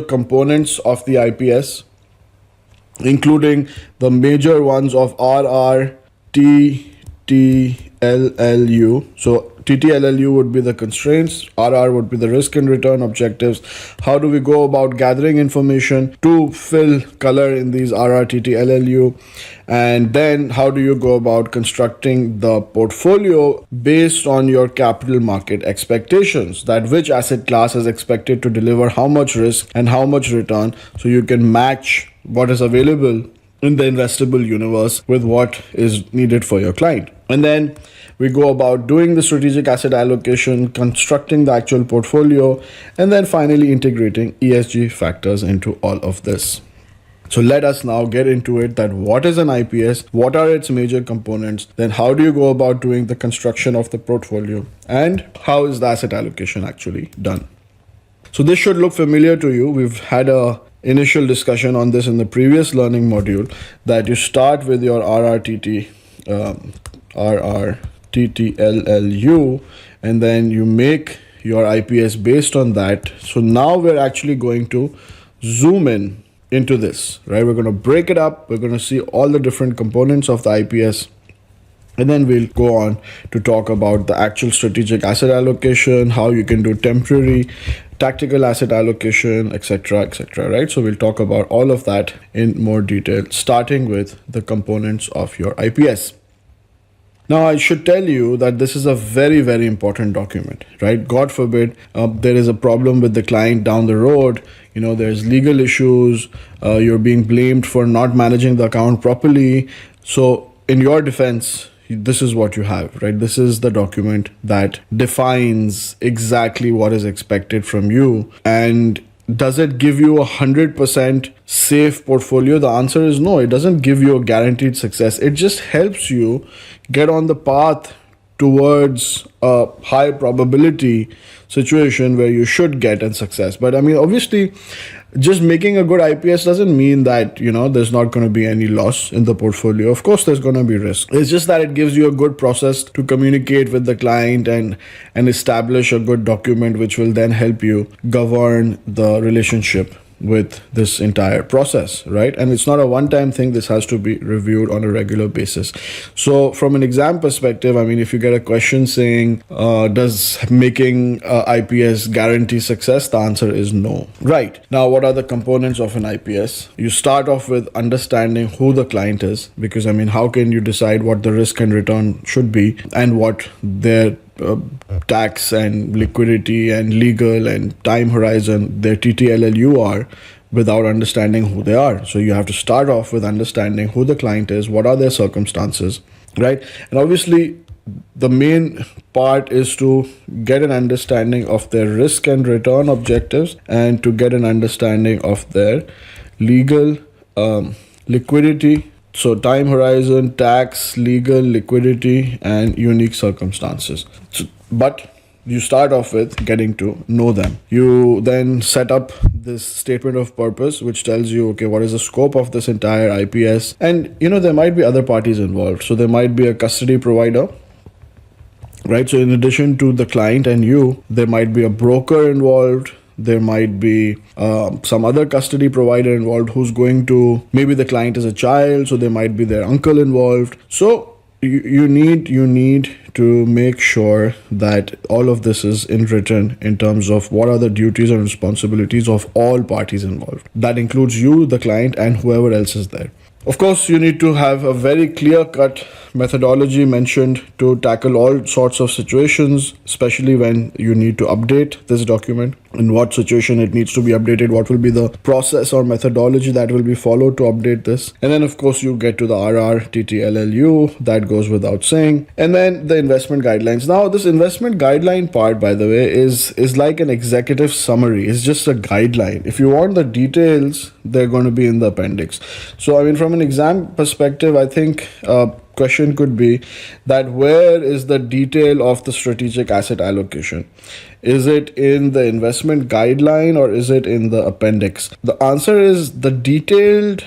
components of the IPS, including the major ones of RR, TTLLU. So TTLLU would be the constraints, RR would be the risk and return objectives. How do we go about gathering information to fill color in these RR, TTLLU? And then how do you go about constructing the portfolio based on your capital market expectations, that which asset class is expected to deliver how much risk and how much return, so you can match what is available in the investable universe with what is needed for your client. And then we go about doing the strategic asset allocation, constructing the actual portfolio, and then finally integrating ESG factors into all of this. So let us now get into it, that what is an IPS, what are its major components, then how do you go about doing the construction of the portfolio, and how is the asset allocation actually done. So this should look familiar to you. We've had a initial discussion on this in the previous learning module, that you start with your RRTTLLU, and then you make your IPS based on that. So now we're actually going to zoom in into this, right? We're going to break it up. We're going to see all the different components of the IPS. And then we'll go on to talk about the actual strategic asset allocation, how you can do temporary tactical asset allocation, etc., right? So we'll talk about all of that in more detail, starting with the components of your IPS. Now, I should tell you that this is a very, very important document, right? God forbid there is a problem with the client down the road. There's legal issues. You're being blamed for not managing the account properly. So in your defense, this is what you have, right? This is the document that defines exactly what is expected from you. And does it give you 100% safe portfolio? The answer is no. It doesn't give you a guaranteed success. It just helps you get on the path towards a high probability situation where you should get a success. But obviously, just making a good IPS doesn't mean that, there's not going to be any loss in the portfolio. Of course, there's going to be risk. It's just that it gives you a good process to communicate with the client and establish a good document, which will then help you govern the relationship with this entire process, right? And it's not a one-time thing. This has to be reviewed on a regular basis. So from an exam perspective, if you get a question saying, does making IPS guarantee success? The answer is no. Right. Now, what are the components of an IPS? You start off with understanding who the client is, because how can you decide what the risk and return should be and what their tax and liquidity and legal and time horizon, their TTLLU are, without understanding who they are. So you have to start off with understanding who the client is, what are their circumstances, right? And obviously, the main part is to get an understanding of their risk and return objectives, and to get an understanding of their legal liquidity. So time horizon, tax, legal, liquidity, and unique circumstances. But you start off with getting to know them. You then set up this statement of purpose, which tells you, okay, what is the scope of this entire IPS? And, there might be other parties involved. So there might be a custody provider, right? So in addition to the client and you, there might be a broker involved. There might be some other custody provider involved who's going to, maybe the client is a child, so there might be their uncle involved. So you need to make sure that all of this is written in terms of what are the duties and responsibilities of all parties involved. That includes you, the client, and whoever else is there. Of course, you need to have a very clear-cut methodology mentioned to tackle all sorts of situations, especially when you need to update this document, in what situation it needs to be updated, what will be the process or methodology that will be followed to update this. And then, of course, you get to the RRTTLLU, that goes without saying. And then the investment guidelines. Now, this investment guideline part, by the way, is like an executive summary. It's just a guideline. If you want the details, they're going to be in the appendix. So, from an exam perspective, I think question could be that where is the detail of the strategic asset allocation? Is it in the investment guideline or is it in the appendix? The answer is the detailed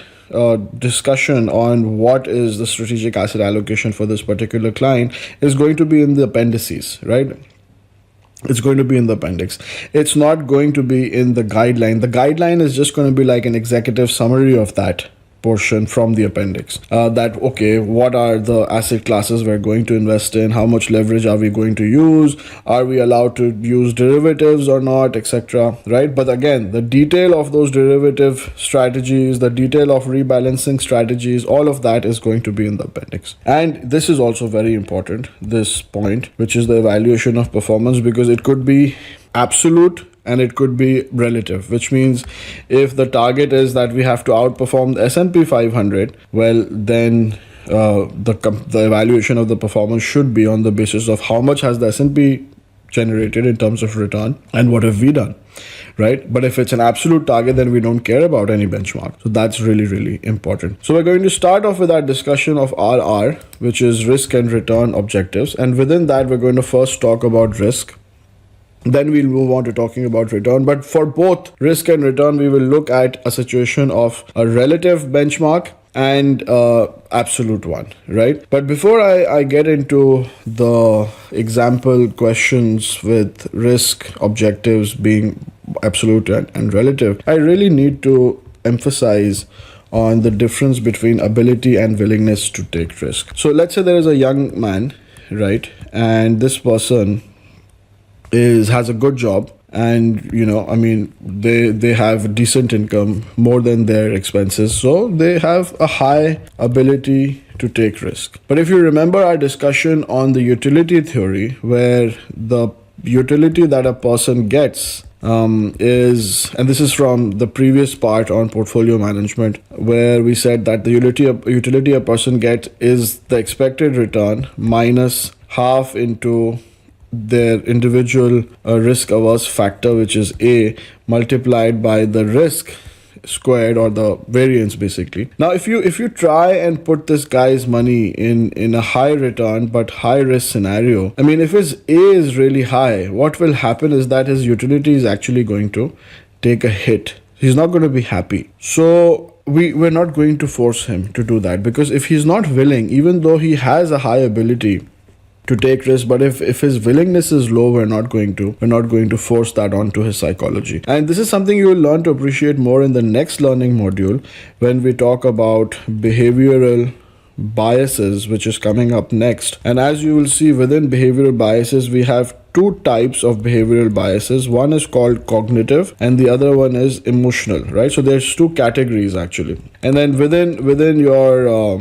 discussion on what is the strategic asset allocation for this particular client is going to be in the appendices, right? It's going to be in the appendix. It's not going to be in the guideline. The guideline is just going to be like an executive summary of that portion from the appendix, that okay, what are the asset classes we're going to invest in, how much leverage are we going to use, are we allowed to use derivatives or not, etc., right? But again, the detail of those derivative strategies, the detail of rebalancing strategies, all of that is going to be in the appendix. And this is also very important, this point, which is the evaluation of performance, because it could be absolute and it could be relative, which means if the target is that we have to outperform the S&P 500, well, then the evaluation of the performance should be on the basis of how much has the S&P generated in terms of return and what have we done, right? But if it's an absolute target, then we don't care about any benchmark. So that's really, really important. So we're going to start off with our discussion of RR, which is risk and return objectives. And within that, we're going to first talk about risk. Then we'll move on to talking about return. But for both risk and return, we will look at a situation of a relative benchmark and absolute one, right? But before I get into the example questions with risk objectives being absolute and relative, I really need to emphasize on the difference between ability and willingness to take risk. So let's say there is a young man, right? And this person has a good job, and they have decent income, more than their expenses, so they have a high ability to take risk. But if you remember our discussion on the utility theory, where the utility that a person gets is, and this is from the previous part on portfolio management, where we said that the utility a person gets is the expected return minus half into their individual risk averse factor, which is A, multiplied by the risk squared, or the variance basically. Now if you try and put this guy's money in a high return but high risk scenario, I mean, if his A is really high, what will happen is that his utility is actually going to take a hit. He's not going to be happy. So we're not going to force him to do that, because if he's not willing, even though he has a high ability to take risk, but if his willingness is low, we're not going to force that onto his psychology. And this is something you will learn to appreciate more in the next learning module, when we talk about behavioral biases, which is coming up next. And as you will see, within behavioral biases, we have two types of behavioral biases. One is called cognitive and the other one is emotional, right? So there's two categories actually. And then within your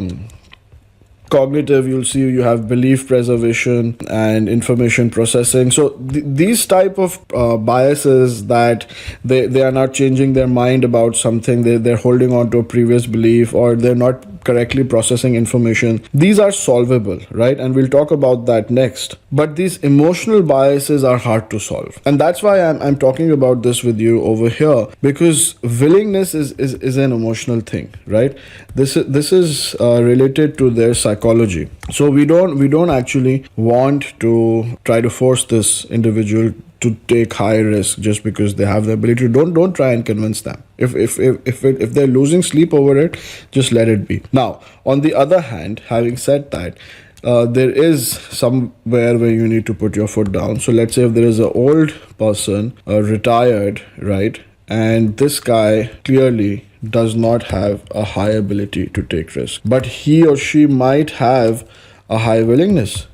cognitive, you'll see you have belief preservation and information processing. So these type of biases, that they are not changing their mind about something, they're holding on to a previous belief, or they're not correctly processing information. These are solvable, right? And we'll talk about that next. But these emotional biases are hard to solve. And that's why I'm talking about this with you over here, because willingness is an emotional thing, right? This is related to their psychology. So we don't actually want to try to force this individual to take high risk just because they have the ability. Don't try and convince them. If they're losing sleep over it, just let it be. Now, on the other hand, having said that, there is somewhere where you need to put your foot down. So let's say if there is an old person, retired, right, and this guy clearly does not have a high ability to take risk, but he or she might have a high willingness,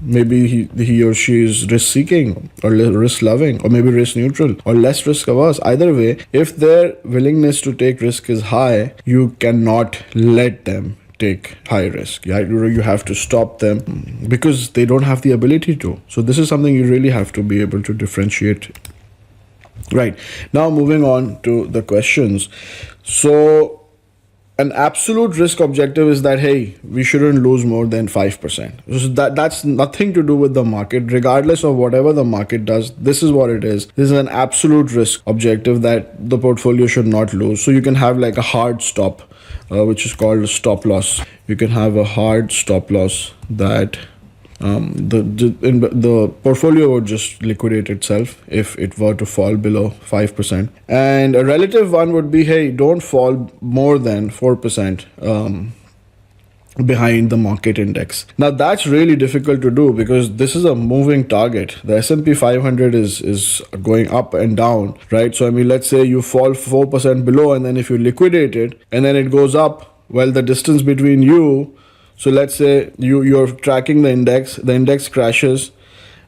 Maybe he or she is risk seeking or risk loving, or maybe risk neutral or less risk averse. Either way, if their willingness to take risk is high, you cannot let them take high risk. You have to stop them because they don't have the ability to. So this is something you really have to be able to differentiate. Right. Now moving on to the questions. So an absolute risk objective is that, hey, we shouldn't lose more than 5%. So that's nothing to do with the market. Regardless of whatever the market does, this is what it is. This is an absolute risk objective that the portfolio should not lose. So you can have like a hard stop, which is called a stop loss. You can have a hard stop loss that the portfolio would just liquidate itself if it were to fall below 5%. And a relative one would be, hey, don't fall more than 4%. behind the market index. Now that's really difficult to do because this is a moving target. The S&P 500 is going up and down, right? So I mean, let's say you fall 4% below, and then if you liquidate it and then it goes up, well, the distance between you, so let's say you're tracking the index crashes,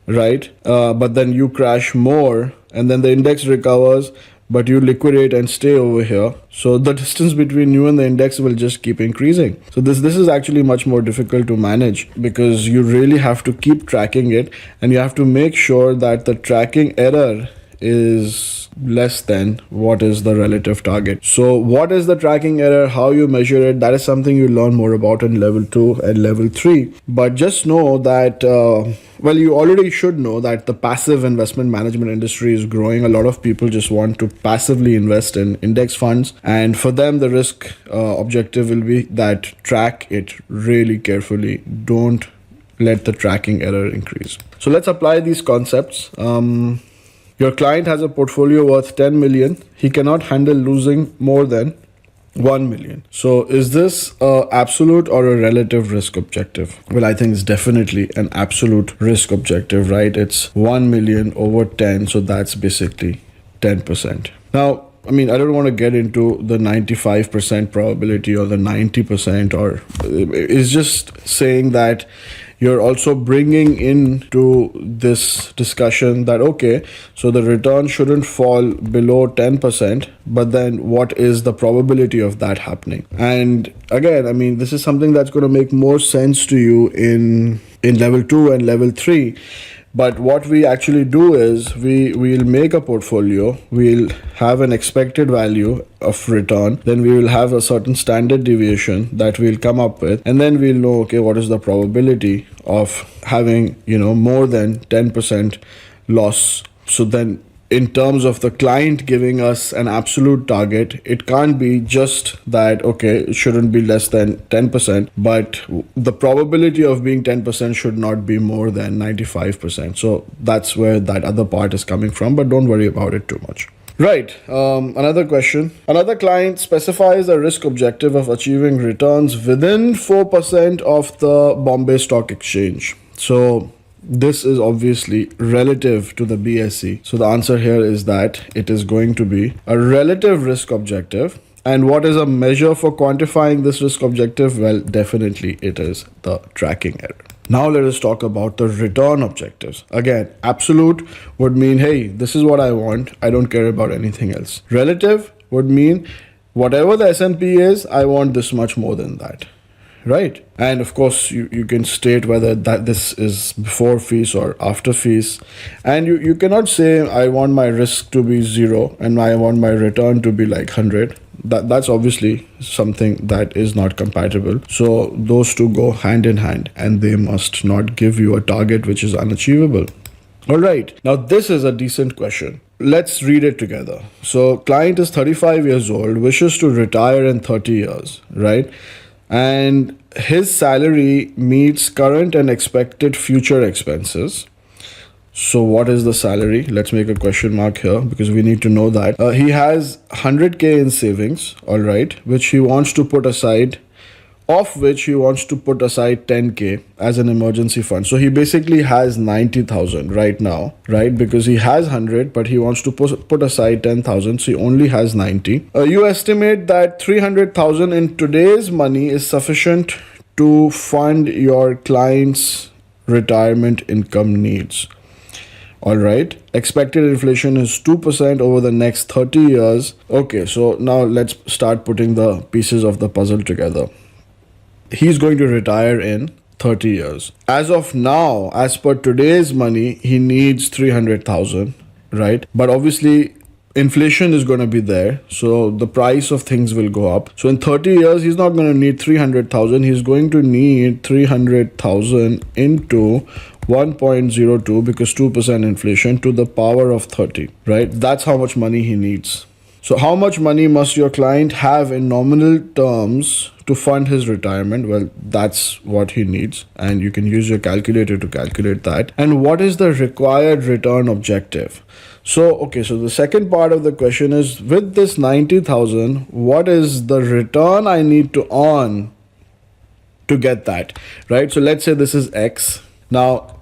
right? But then you crash more, and then the index recovers, but you liquidate and stay over here. So the distance between you and the index will just keep increasing. So this is actually much more difficult to manage because you really have to keep tracking it, and you have to make sure that the tracking error is less than what is the relative target. So what is the tracking error, how you measure it, that is something you learn more about in level 2 and level 3. But just know that well, you already should know that the passive investment management industry is growing. A lot of people just want to passively invest in index funds, and for them the risk objective will be that track it really carefully. Don't let the tracking error increase. So let's apply these concepts. Your client has a portfolio worth 10 million. He cannot handle losing more than 1 million. So is this a absolute or a relative risk objective? Well, I think it's definitely an absolute risk objective, right? It's 1 million over 10. So that's basically 10%. Now, I mean, I don't want to get into the 95% probability or the 90%, or it's just saying that you're also bringing into this discussion that, okay, so the return shouldn't fall below 10%, but then what is the probability of that happening? And again, I mean, this is something that's going to make more sense to you in level 2 and level 3. But what we actually do is we'll make a portfolio, we'll have an expected value of return, then we will have a certain standard deviation that we'll come up with, and then we'll know, okay, what is the probability of having, more than 10% loss. So then in terms of the client giving us an absolute target, it can't be just that, okay, it shouldn't be less than 10%, but the probability of being 10% should not be more than 95%. So that's where that other part is coming from, but don't worry about it too much. Right. Another question. Another client specifies a risk objective of achieving returns within 4% of the Bombay Stock Exchange. So this is obviously relative to the BSE. So the answer here is that it is going to be a relative risk objective. And what is a measure for quantifying this risk objective? Well, definitely it is the tracking error. Now let us talk about the return objectives. Again, absolute would mean, hey, this is what I want. I don't care about anything else. Relative would mean whatever the S&P is, I want this much more than that. Right. And of course, you can state whether that this is before fees or after fees. And you cannot say, I want my risk to be 0 and I want my return to be like 100. That's obviously something that is not compatible. So those two go hand in hand, and they must not give you a target which is unachievable. All right. Now, this is a decent question. Let's read it together. So client is 35 years old, wishes to retire in 30 years, right? And his salary meets current and expected future expenses. So what is the salary? Let's make a question mark here because we need to know that. He has 100K in savings, all right, which he wants to put aside, of which he wants to put aside 10K as an emergency fund. So he basically has 90,000 right now, right? Because he has 100, but he wants to put aside 10,000. So he only has 90. You estimate that 300,000 in today's money is sufficient to fund your client's retirement income needs. All right. Expected inflation is 2% over the next 30 years. Okay, so now let's start putting the pieces of the puzzle together. He's going to retire in 30 years. As of now, as per today's money, he needs 300,000, right? But obviously, inflation is going to be there. So the price of things will go up. So in 30 years, he's not going to need 300,000. He's going to need 300,000 into 1.02 because 2% inflation to the power of 30, right? That's how much money he needs. So how much money must your client have in nominal terms to fund his retirement? Well, that's what he needs. And you can use your calculator to calculate that. And what is the required return objective? So, okay, so the second part of the question is, with this 90,000, what is the return I need to earn to get that, right? So let's say this is X. Now,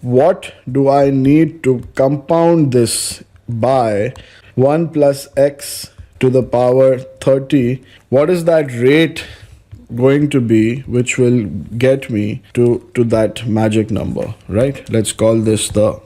what do I need to compound this by? 1 plus X to the power 30. What is that rate going to be, which will get me to that magic number, right? Let's call this the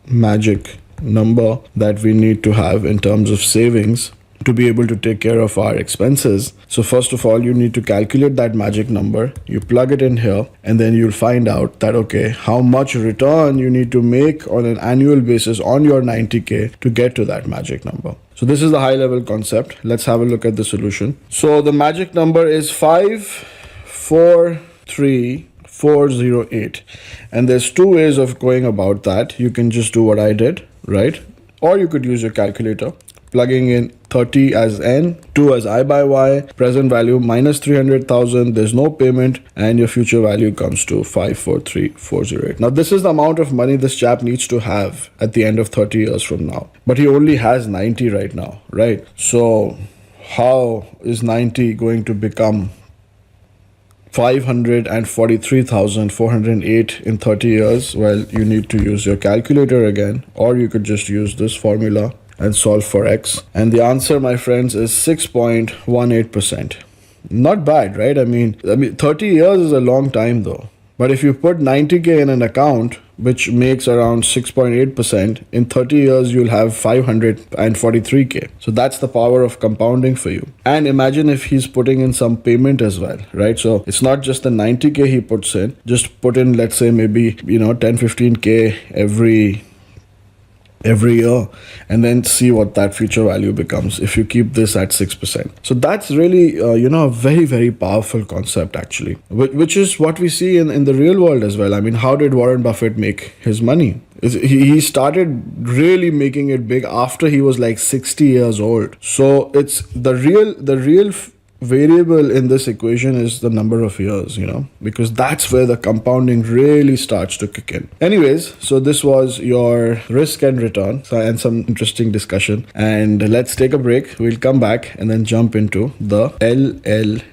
magic number that we need to have in terms of savings to be able to take care of our expenses. So first of all, you need to calculate that magic number. You plug it in here, and then you'll find out that, okay, how much return you need to make on an annual basis on your 90K to get to that magic number. So this is the high level concept. Let's have a look at the solution. So the magic number is 543408. And there's two ways of going about that. You can just do what I did, right? Or you could use your calculator, plugging in 30 as N, 2 as I by Y, present value minus 300,000, there's no payment, and your future value comes to 543408. Now this is the amount of money this chap needs to have at the end of 30 years from now. But he only has 90 right now, right? So how is 90 going to become 543,408 in 30 years? Well, you need to use your calculator again, or you could just use this formula and solve for X. And the answer, my friends, is 6.18%. Not bad, right? I mean, 30 years is a long time though. But if you put 90K in an account, which makes around 6.8%, in 30 years, you'll have 543K. So that's the power of compounding for you. And imagine if he's putting in some payment as well, right? So it's not just the 90K he puts in, just put in, let's say maybe, 10, 15K every year, and then see what that future value becomes if you keep this at 6%. So that's really, a very, very powerful concept actually, which is what we see in the real world as well. I mean, how did Warren Buffett make his money? He started really making it big after he was like 60 years old. So it's the real variable in this equation is the number of years, because that's where the compounding really starts to kick in. Anyways, so this was your risk and return and some interesting discussion. And let's take a break. We'll come back and then jump into the LLTTU.